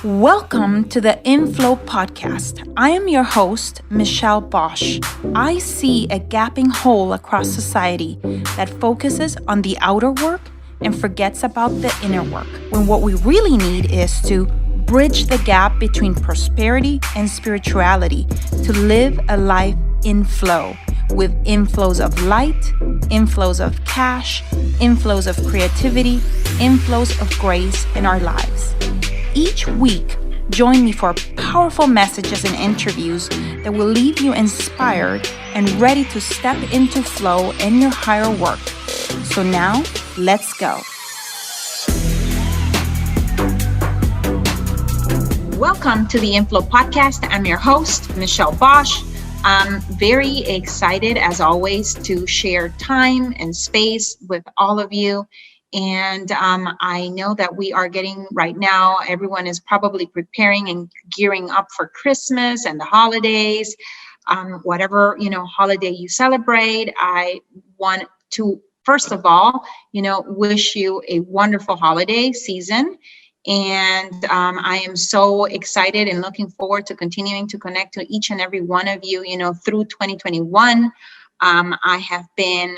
Welcome to the InFLOW podcast. I am your host, Michelle Bosch. I see a gaping hole across society that focuses on the outer work and forgets about the inner work, when what we really need is to bridge the gap between prosperity and spirituality to live a life in flow, with inflows of light, inflows of cash, inflows of creativity, inflows of grace in our lives. Each week, join me for powerful messages and interviews that will leave you inspired and ready to step into flow in your higher work. So now, let's go. Welcome to the InFLOW podcast. I'm your host, Michelle Bosch. I'm very excited, as always, to share time and space with all of you. And I know that we are getting right now, everyone is probably preparing and gearing up for Christmas and the holidays, whatever, holiday you celebrate. I want to, first of all, wish you a wonderful holiday season. And I am so excited and looking forward to continuing to connect to each and every one of you, through 2021. I have been,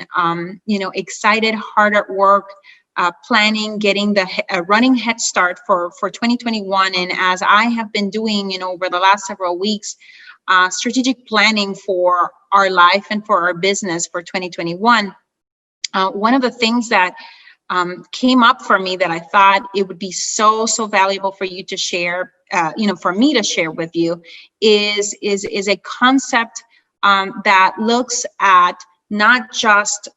excited, hard at work, planning, getting the running head start for 2021. And as I have been doing, over the last several weeks, strategic planning for our life and for our business for 2021. One of the things that came up for me that I thought it would be so valuable for you to share, for me to share with you is a concept that looks at not just,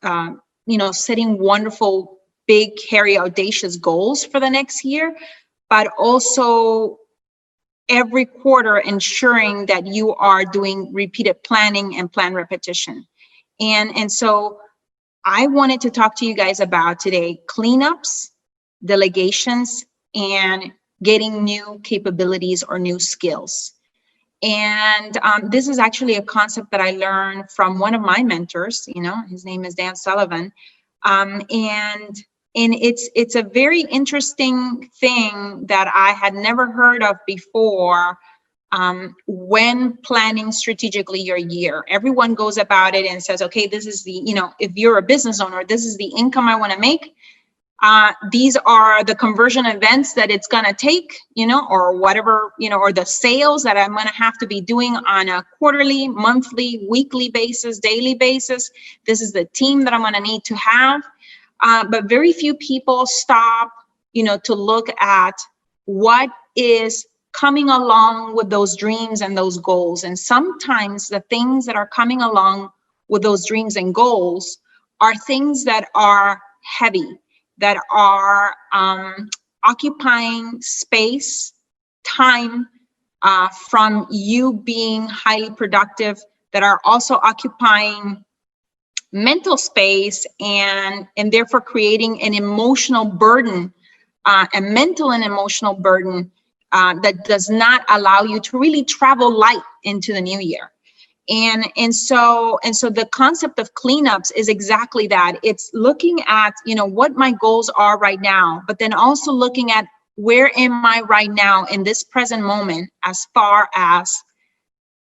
setting wonderful, big, hairy, audacious goals for the next year, but also every quarter ensuring that you are doing repeated planning and plan repetition. And so I wanted to talk to you guys about today cleanups, delegations, and getting new capabilities or new skills. And this is actually a concept that I learned from one of my mentors. His name is Dan Sullivan. And it's a very interesting thing that I had never heard of before. When planning strategically your year, everyone goes about it and says, okay, this is the, if you're a business owner, this is the income I want to make. These are the conversion events that it's going to take, or whatever, or the sales that I'm going to have to be doing on a quarterly, monthly, weekly basis, daily basis. This is the team that I'm going to need to have. But very few people stop, to look at what is coming along with those dreams and those goals. And sometimes the things that are coming along with those dreams and goals are things that are heavy, that are occupying space, time from you being highly productive, that are also occupying mental space and therefore creating an emotional burden, a mental and emotional burden that does not allow you to really travel light into the new year. And so the concept of cleanups is exactly that. It's looking at, what my goals are right now, but then also looking at where am I right now in this present moment, as far as,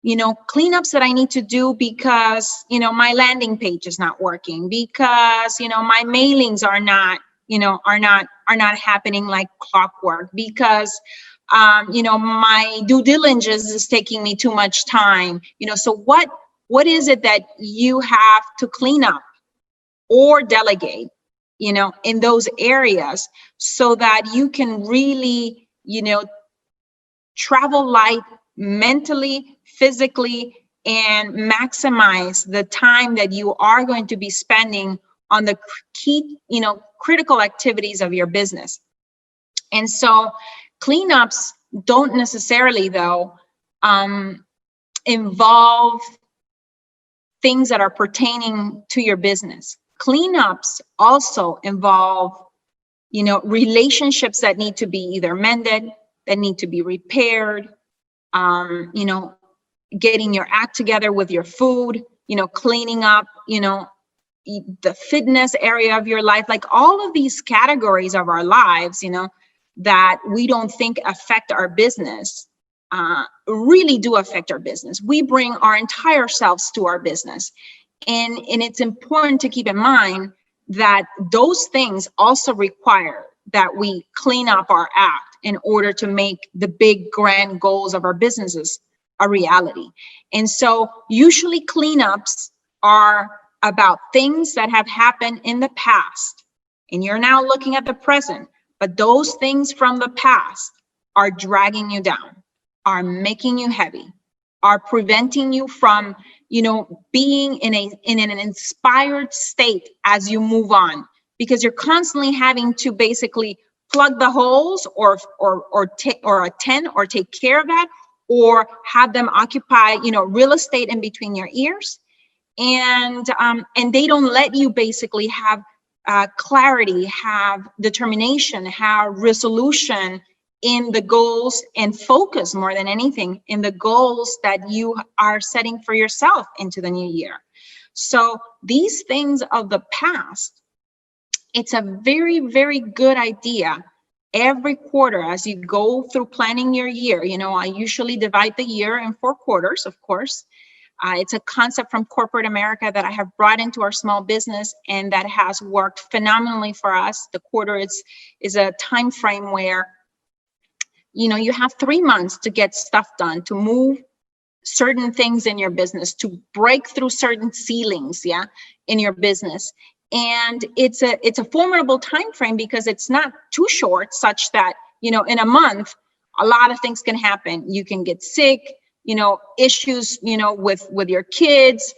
cleanups that I need to do because, my landing page is not working, because, my mailings are not happening like clockwork, because my due diligence is taking me too much time. So what is it that you have to clean up or delegate, in those areas, so that you can really, travel light mentally, physically, and maximize the time that you are going to be spending on the key, critical activities of your business. And so cleanups don't necessarily, though, involve things that are pertaining to your business. Cleanups also involve, relationships that need to be either mended, that need to be repaired, getting your act together with your food, cleaning up, the fitness area of your life, like all of these categories of our lives, that we don't think affect our business really do affect our business. We bring our entire selves to our business. And it's important to keep in mind that those things also require that we clean up our act in order to make the big grand goals of our businesses a reality. And so usually cleanups are about things that have happened in the past, and you're now looking at the present, but those things from the past are dragging you down, are making you heavy, are preventing you from, being in an inspired state as you move on, because you're constantly having to basically plug the holes or attend or take care of that, or have them occupy, real estate in between your ears. And they don't let you basically have clarity, have determination, have resolution in the goals, and focus more than anything in the goals that you are setting for yourself into the new year. So these things of the past, it's a very, very good idea every quarter as you go through planning your year. I usually divide the year in 4 quarters, of course. It's a concept from corporate America that I have brought into our small business, and that has worked phenomenally for us. The quarter is a time frame where you have 3 months to get stuff done, to move certain things in your business, to break through certain ceilings, in your business. And it's a formidable time frame because it's not too short, such that in a month a lot of things can happen. You can get sick, issues with your kids,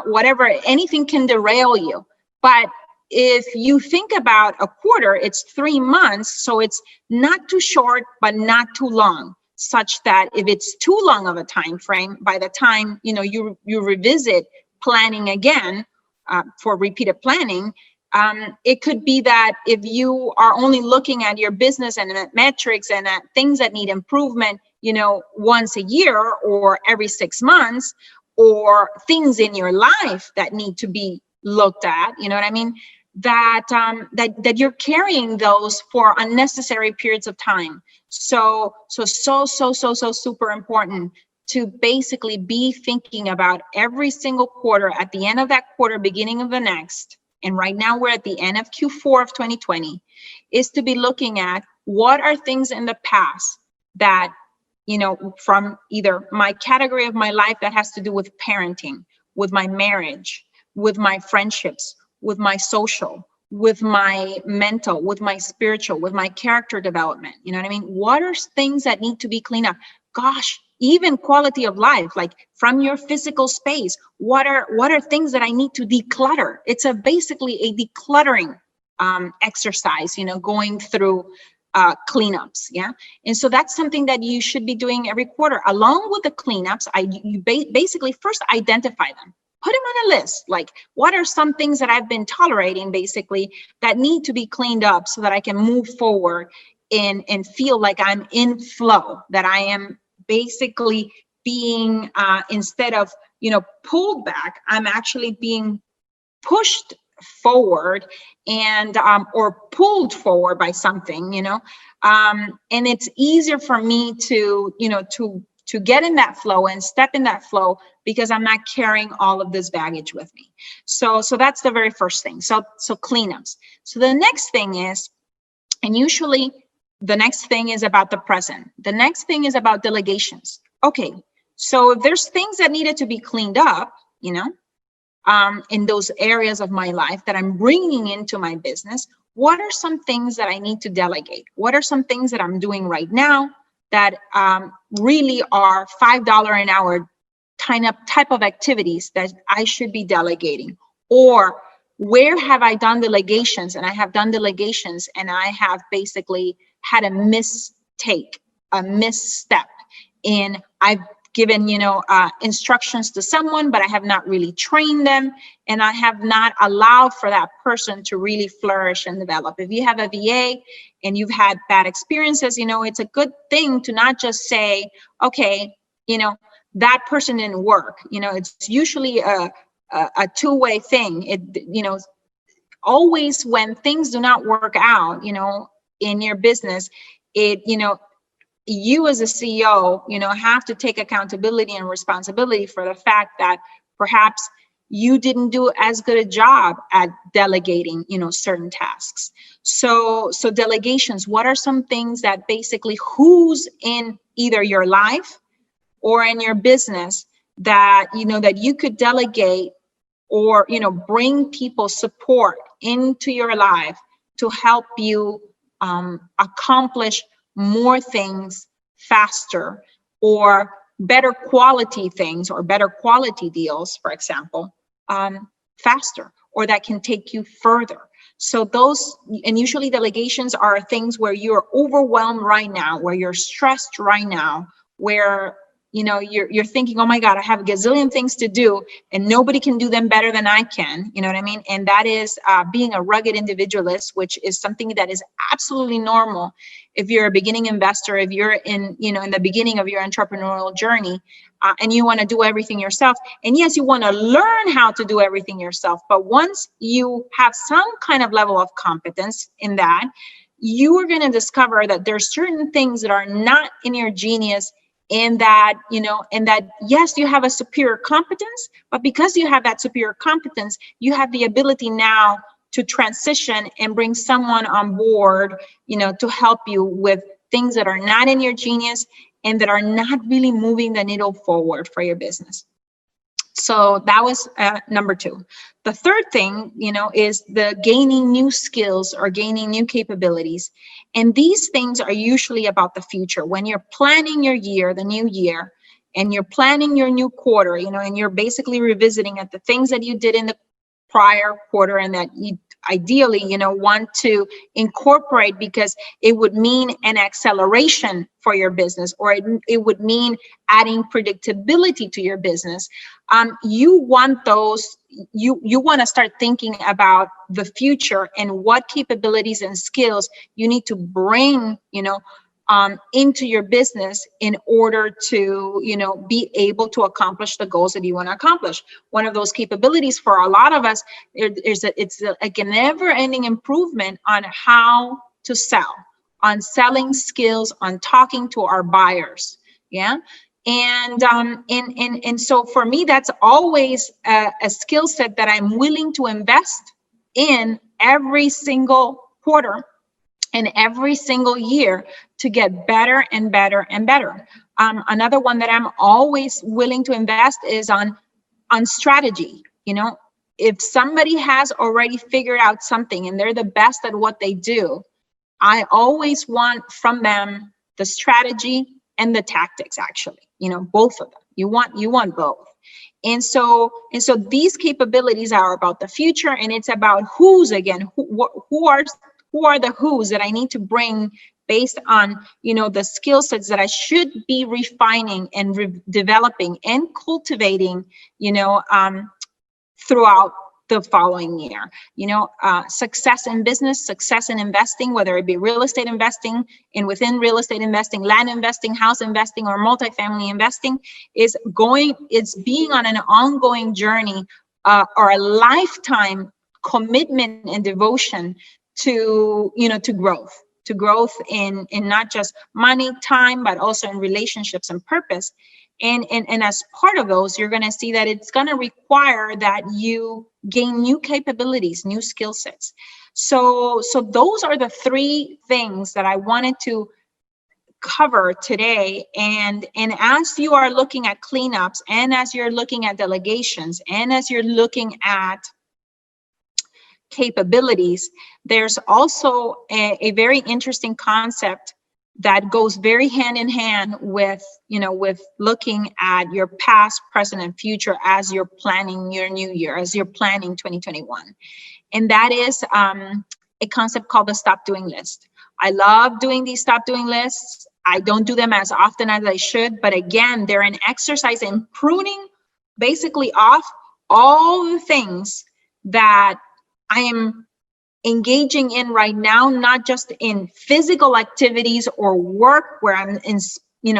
whatever, anything can derail you. But if you think about a quarter, it's 3 months, so it's not too short but not too long, such that if it's too long of a time frame, by the time you revisit planning again, for repeated planning, it could be that if you are only looking at your business and at metrics and at things that need improvement, once a year or every 6 months, or things in your life that need to be looked at, you know what I mean? That you're carrying those for unnecessary periods of time. So super important to basically be thinking about every single quarter, at the end of that quarter, beginning of the next. And right now we're at the end of Q4 of 2020, is to be looking at what are things in the past that, from either my category of my life that has to do with parenting, with my marriage, with my friendships, with my social, with my mental, with my spiritual, with my character development. You know what I mean? What are things that need to be cleaned up? Gosh, even quality of life, like from your physical space, what are things that I need to declutter? It's basically a decluttering exercise, going through cleanups. Yeah. And so that's something that you should be doing every quarter. Along with the cleanups, you basically first identify them. Put them on a list. Like, what are some things that I've been tolerating, basically, that need to be cleaned up so that I can move forward and feel like I'm in flow, that I am basically being, instead of, pulled back, I'm actually being pushed forward and, or pulled forward by something, and it's easier for me to, to get in that flow and step in that flow because I'm not carrying all of this baggage with me. So that's the very first thing. So cleanups. So the next thing is, and usually the next thing is about the present. The next thing is about delegations. Okay, so if there's things that needed to be cleaned up, in those areas of my life that I'm bringing into my business, what are some things that I need to delegate? What are some things that I'm doing right now that really are $5 an hour type of activities that I should be delegating? Or where have I done delegations, and I have done delegations and I have basically had a misstep in, I've given, instructions to someone, but I have not really trained them, and I have not allowed for that person to really flourish and develop. If you have a VA and you've had bad experiences, it's a good thing to not just say, okay, that person didn't work. It's usually a two-way thing. Always when things do not work out, in your business, it, you as a CEO, have to take accountability and responsibility for the fact that perhaps you didn't do as good a job at delegating, certain tasks. So delegations, what are some things that basically who's in either your life or in your business that, that you could delegate or, bring people support into your life to help you accomplish more things faster, or better quality things, or better quality deals, for example, faster, or that can take you further. So those, and usually delegations are things where you're overwhelmed right now, where you're stressed right now, where you're thinking, oh my God, I have a gazillion things to do and nobody can do them better than I can. You know what I mean? And that is being a rugged individualist, which is something that is absolutely normal if you're a beginning investor, if you're in the beginning of your entrepreneurial journey, and you want to do everything yourself. And yes, you want to learn how to do everything yourself. But once you have some kind of level of competence in that, you are going to discover that there's certain things that are not in your genius, and that, yes, you have a superior competence, but because you have that superior competence, you have the ability now to transition and bring someone on board, to help you with things that are not in your genius and that are not really moving the needle forward for your business. So that was number 2. The third thing, is the gaining new skills or gaining new capabilities. And these things are usually about the future. When you're planning your year, the new year, and you're planning your new quarter, and you're basically revisiting at the things that you did in the prior quarter and that you ideally, want to incorporate because it would mean an acceleration for your business, or it would mean adding predictability to your business. You want those, you want to start thinking about the future and what capabilities and skills you need to bring, into your business in order to, be able to accomplish the goals that you want to accomplish. One of those capabilities for a lot of us is that it's like a never-ending improvement on how to sell, on selling skills, on talking to our buyers. Yeah. And so for me, that's always a skill set that I'm willing to invest in every single quarter and every single year to get better and better and better. Another one that I'm always willing to invest is on strategy. If somebody has already figured out something and they're the best at what they do, I always want from them the strategy and the tactics, actually, both of them. You want both. And so these capabilities are about the future, and it's about who's, again, who are the who's that I need to bring based on, the skill sets that I should be refining and developing and cultivating, throughout the following year. Success in business, success in investing, whether it be real estate investing, and within real estate investing, land investing, house investing, or multifamily investing, it's being on an ongoing journey, or a lifetime commitment and devotion to growth in not just money, time, but also in relationships and purpose. And as part of those, you're going to see that it's going to require that you gain new capabilities, new skill sets. So those are the 3 things that I wanted to cover today. And as you are looking at cleanups, and as you're looking at delegations, and as you're looking at capabilities, there's also a very interesting concept that goes very hand in hand with, with looking at your past, present, and future as you're planning your new year, as you're planning 2021. And that is a concept called the stop doing list. I love doing these stop doing lists. I don't do them as often as I should, but again, they're an exercise in pruning basically off all the things that I am engaging in right now, not just in physical activities or work where I'm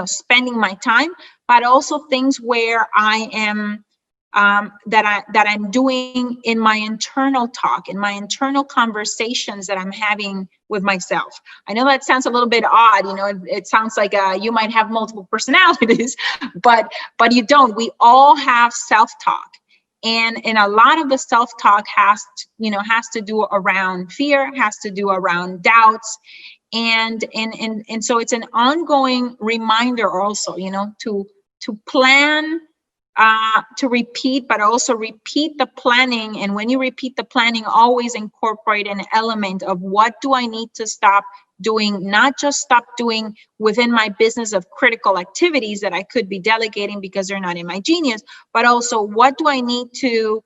spending my time, but also things where I am that I'm doing in my internal talk, in my internal conversations that I'm having with myself. I know that sounds a little bit odd. It sounds like you might have multiple personalities, but you don't. We all have self-talk. And a lot of the self-talk has to do around fear, has to do around doubts, and so it's an ongoing reminder also, to plan, to repeat, but also repeat the planning. And when you repeat the planning, always incorporate an element of what do I need to stop doing, not just stop doing within my business of critical activities that I could be delegating because they're not in my genius, but also what do I need to,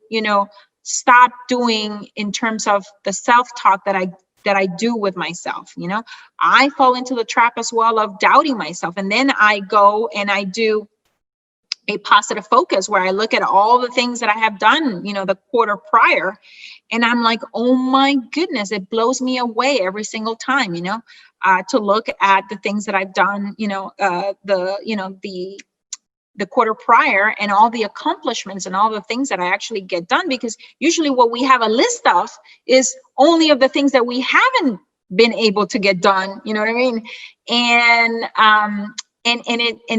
stop doing in terms of the self-talk that I do with myself. I fall into the trap as well of doubting myself. And then I go and I do a positive focus where I look at all the things that I have done, the quarter prior. And I'm like, oh my goodness, it blows me away every single time, to look at the things that I've done, the quarter prior, and all the accomplishments and all the things that I actually get done. Because usually what we have a list of is only of the things that we haven't been able to get done. You know what I mean? And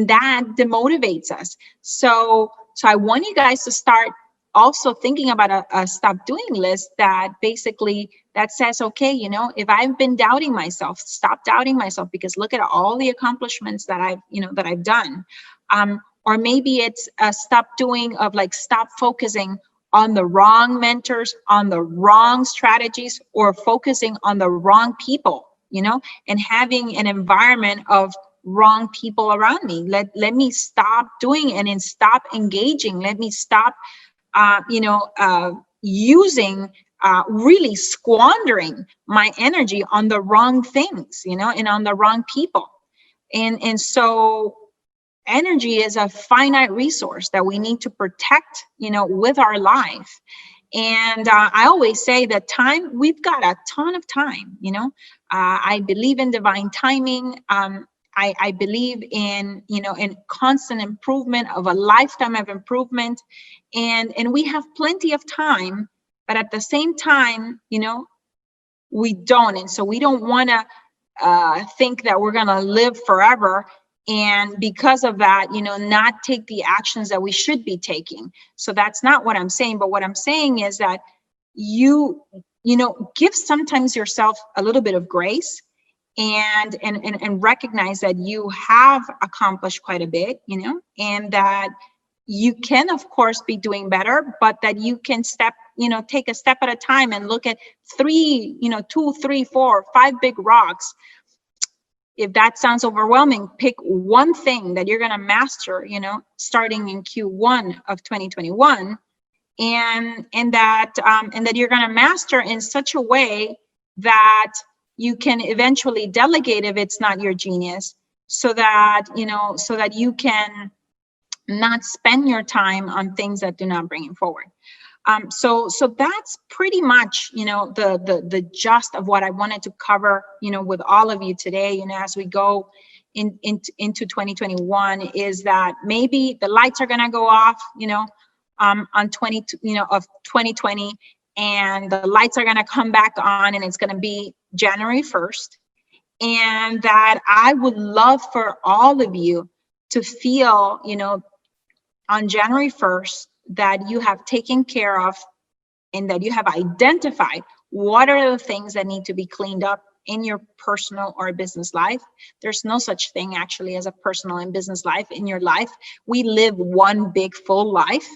that demotivates us. So I want you guys to start also thinking about a stop doing list that basically that says, okay, if I've been doubting myself, stop doubting myself, because look at all the accomplishments that I've done. Or maybe it's a stop doing of like, stop focusing on the wrong mentors, on the wrong strategies, or focusing on the wrong people, and having an environment of wrong people around me. Let me stop doing and stop engaging. Let me stop, using, really squandering my energy on the wrong things, and on the wrong people. And so energy is a finite resource that we need to protect, with our life. And I always say that time, we've got a ton of time, I believe in divine timing. I believe in, in constant improvement, of a lifetime of improvement. And we have plenty of time, but at the same time, we don't. And so we don't want to think that we're going to live forever. And because of that, not take the actions that we should be taking. So that's not what I'm saying. But what I'm saying is that you give sometimes yourself a little bit of grace, and recognize that you have accomplished quite a bit, and that you can, of course, be doing better, but that you can take a step at a time and look at 2, 3, 4, 5 big rocks. If that sounds overwhelming, pick one thing that you're going to master, starting in Q1 of 2021, and that you're going to master in such a way that you can eventually delegate if it's not your genius, so that you can not spend your time on things that do not bring you forward. So that's pretty much, the gist of what I wanted to cover, with all of you today, as we go into 2021, is that maybe the lights are going to go off, on 2020, and the lights are going to come back on, and it's going to be January 1st. And that I would love for all of you to feel, on January 1st, that you have taken care of, and that you have identified what are the things that need to be cleaned up in your personal or business life. There's no such thing actually as a personal and business life in your life. We live one big full life.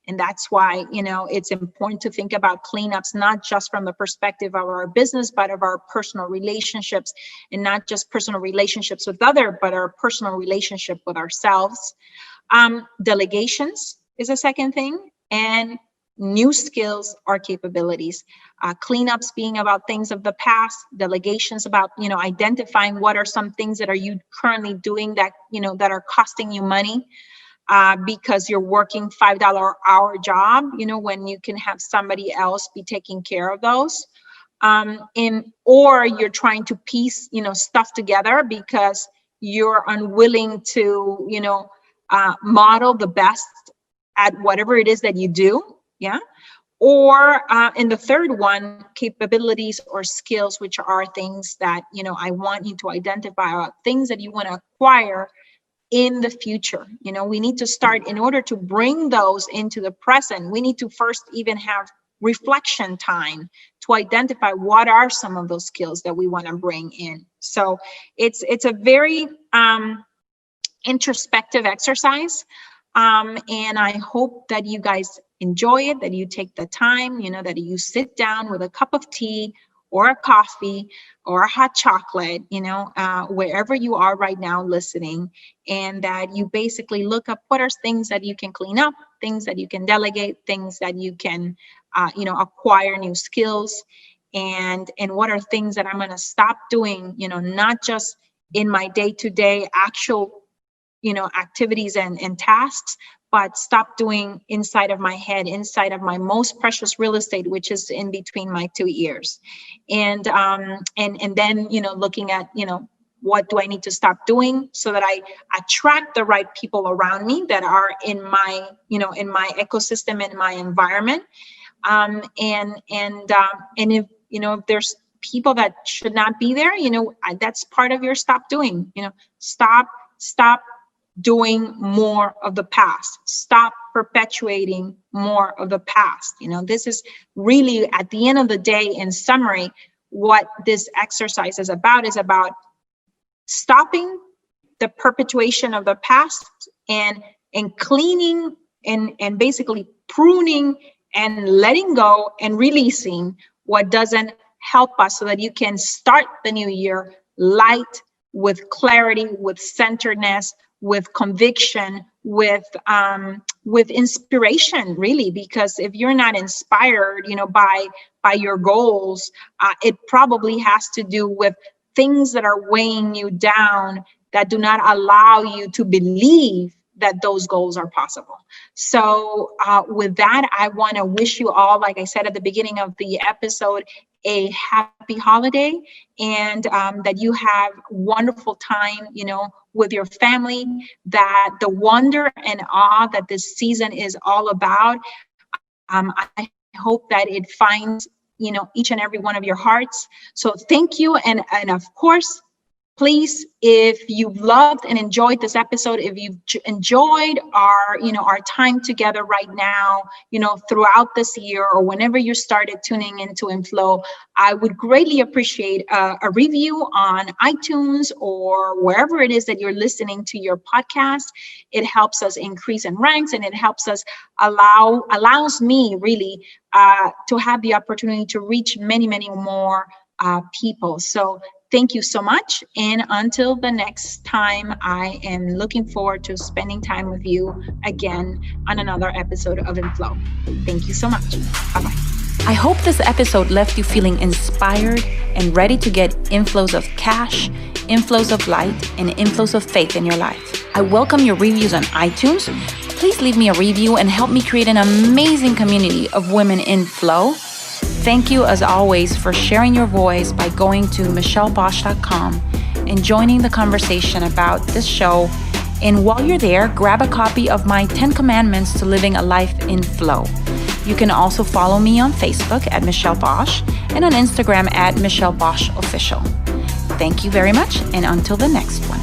And that's why, it's important to think about cleanups, not just from the perspective of our business, but of our personal relationships, and not just personal relationships with others, but our personal relationship with ourselves. Delegations is a second thing, and new skills or capabilities. Cleanups being about things of the past, delegations about, identifying what are some things that are you currently doing that, that are costing you money, because you're working $5 hour job, when you can have somebody else be taking care of those. Or you're trying to piece, stuff together because you're unwilling to, model the best at whatever it is that you do. Yeah. Or in the third one, capabilities or skills, which are things that, I want you to identify, things that you want to acquire in the future. We need to start, in order to bring those into the present, we need to first even have reflection time to identify what are some of those skills that we want to bring in. So it's a very introspective exercise. And I hope that you guys enjoy it, that you take the time, that you sit down with a cup of tea or a coffee or a hot chocolate, wherever you are right now listening, and that you basically look up what are things that you can clean up, things that you can delegate, things that you can, acquire new skills, and what are things that I'm going to stop doing, not just in my day-to-day actual activities and tasks, but stop doing inside of my head, inside of my most precious real estate, which is in between my two ears. And then, looking at, what do I need to stop doing so that I attract the right people around me that are in my, in my ecosystem, in my environment. And if, if there's people that should not be there, that's part of your stop doing, stop doing more of the past. Stop perpetuating more of the past. This is really, at the end of the day, in summary, what this exercise is about stopping the perpetuation of the past and cleaning and basically pruning and letting go and releasing what doesn't help us, so that you can start the new year light, with clarity, with centeredness, with conviction, with inspiration, really. Because if you're not inspired, by your goals, it probably has to do with things that are weighing you down, that do not allow you to believe that those goals are possible. So with that, I want to wish you all, like I said at the beginning of the episode, a happy holiday, and that you have wonderful time, with your family, that the wonder and awe that this season is all about, I hope that it finds, each and every one of your hearts. So thank you. And of course, please, if you've loved and enjoyed this episode, if you've enjoyed our, our time together right now, throughout this year, or whenever you started tuning into InFLOW, I would greatly appreciate a review on iTunes or wherever it is that you're listening to your podcast. It helps us increase in ranks, and it helps us allows me really to have the opportunity to reach many, many more people. So thank you so much. And until the next time, I am looking forward to spending time with you again on another episode of InFLOW. Thank you so much. Bye-bye. I hope this episode left you feeling inspired and ready to get inflows of cash, inflows of light, and inflows of faith in your life. I welcome your reviews on iTunes. Please leave me a review and help me create an amazing community of women in flow. Thank you, as always, for sharing your voice by going to michellebosch.com and joining the conversation about this show. And while you're there, grab a copy of my 10 Commandments to Living a Life in Flow. You can also follow me on Facebook at Michelle Bosch and on Instagram at Michelle Bosch Official. Thank you very much, and until the next one.